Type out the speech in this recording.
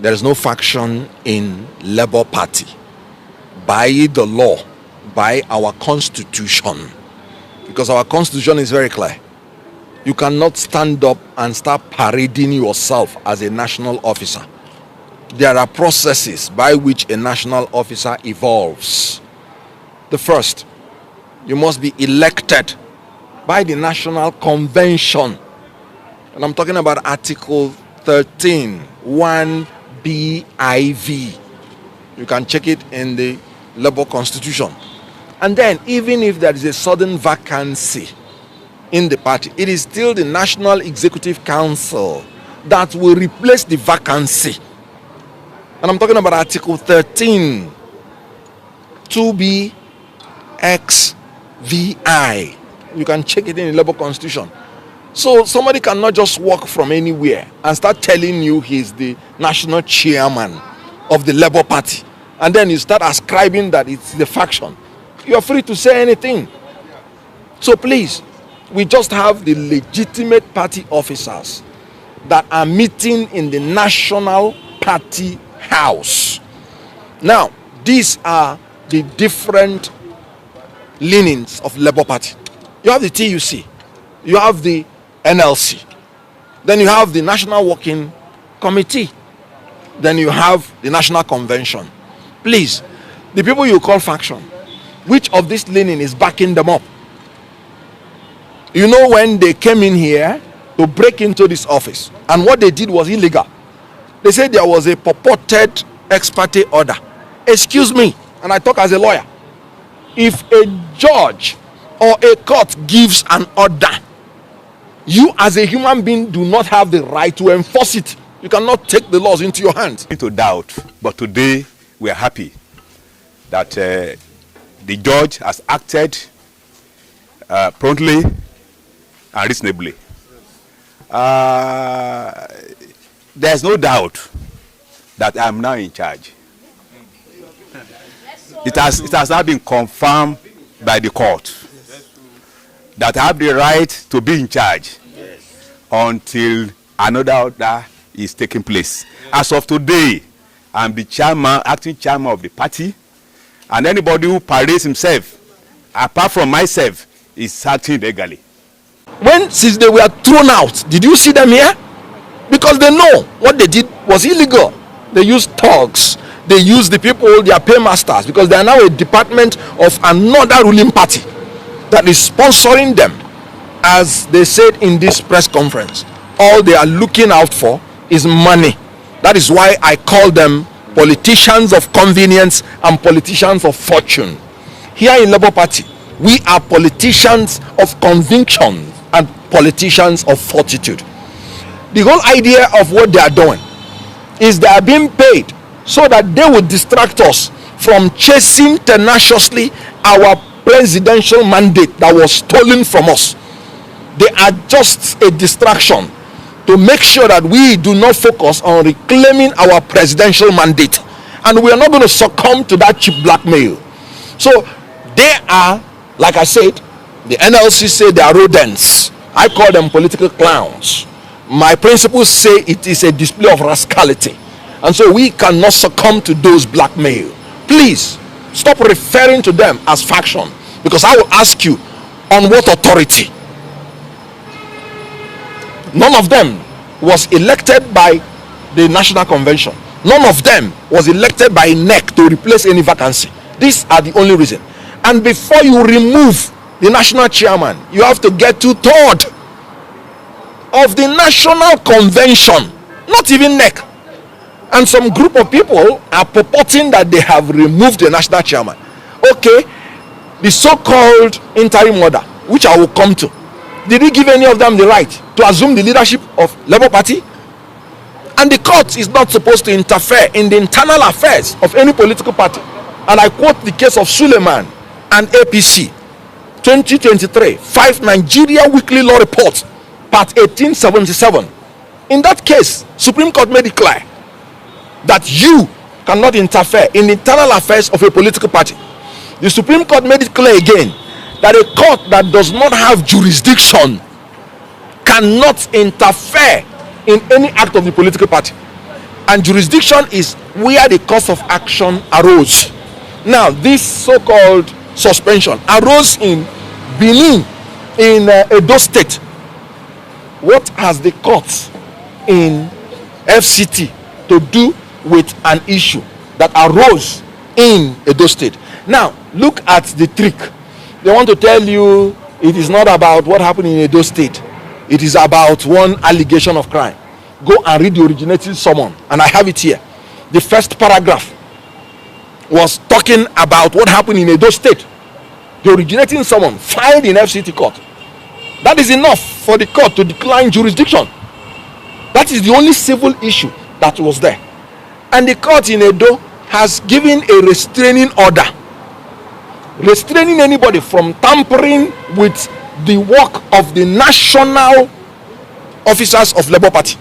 there is no faction in Labour Party by the law, by our constitution, because our constitution is very clear. You cannot stand up and start parading yourself as a national officer. There are processes by which a national officer evolves. The first, you must be elected by the National Convention. And I'm talking about Article 13, 1BIV. You can check it in the Labour Constitution. And then, even if there is a sudden vacancy in the party, it is still the National Executive Council that will replace the vacancy. And I'm talking about Article 13, 2BXVI. You can check it in the Labour Constitution. So somebody cannot just walk from anywhere and start telling you he's the national chairman of the Labour Party, and then you start ascribing that it's the faction. You are free to say anything. So please, we just have the legitimate party officers that are meeting in the National Party House. Now, these are the different leanings of Labour Party. You have the TUC, you have the NLC, then you have the National Working Committee, then you have the National Convention. Please, the people you call faction, which of this leaning is backing them up? You know, when they came in here to break into this office, and what they did was illegal. They said there was a purported ex parte order. Excuse me, and I talk as a lawyer. If a judge or a court gives an order, you as a human being do not have the right to enforce it. You cannot take the laws into your hands. Into doubt, but today we are happy that the judge has acted promptly and reasonably. There's no doubt that I am now in charge. It has now been confirmed by the court that I have the right to be in charge until another order is taking place. As of today, I'm the chairman, acting chairman of the party, and anybody who parades himself, apart from myself, is acting legally. Since they were thrown out, did you see them here? Because they know what they did was illegal. They used thugs. They used the people, their paymasters, because they are now a department of another ruling party that is sponsoring them. As they said in this press conference, all they are looking out for is money. That is why I call them politicians of convenience and politicians of fortune. Here in Labour Party, we are politicians of conviction and politicians of fortitude. The whole idea of what they are doing is they are being paid so that they will distract us from chasing tenaciously our presidential mandate that was stolen from us. They are just a distraction to make sure that we do not focus on reclaiming our presidential mandate, and we are not going to succumb to that cheap blackmail. So they are, like I said, the NLC say they are rodents. I call them political clowns. My principles say it is a display of rascality, and so we cannot succumb to those blackmail. Please stop referring to them as faction, because I will ask you, on what authority? None of them was elected by the National Convention. None of them was elected by NEC to replace any vacancy. These are the only reason. And before you remove the national chairman, you have to get 2/3 of the National Convention, not even NEC. And some group of people are purporting that they have removed the national chairman. Okay, the so-called interim order, which I will come to, did he give any of them the right to assume the leadership of Labour Party? And the court is not supposed to interfere in the internal affairs of any political party. And I quote the case of Suleiman and APC, 2023, 5 Nigeria Weekly Law Report, part 1877. In that case, Supreme Court made it clear that you cannot interfere in the internal affairs of a political party. The Supreme Court made it clear again that a court that does not have jurisdiction cannot interfere in any act of the political party. And jurisdiction is where the cause of action arose. Now, this so-called suspension arose in Benin, in Edo State. What has the court in FCT to do with an issue that arose in Edo State? Now, look at the trick. They want to tell you it is not about what happened in Edo State. It is about one allegation of crime. Go and read the originating summon, and I have it here. The first paragraph was talking about what happened in Edo State. The originating summon filed in FCT court. That is enough for the court to decline jurisdiction. That is the only civil issue that was there. And the court in Edo has given a restraining order, restraining anybody from tampering with the work of the national officers of Labour Party.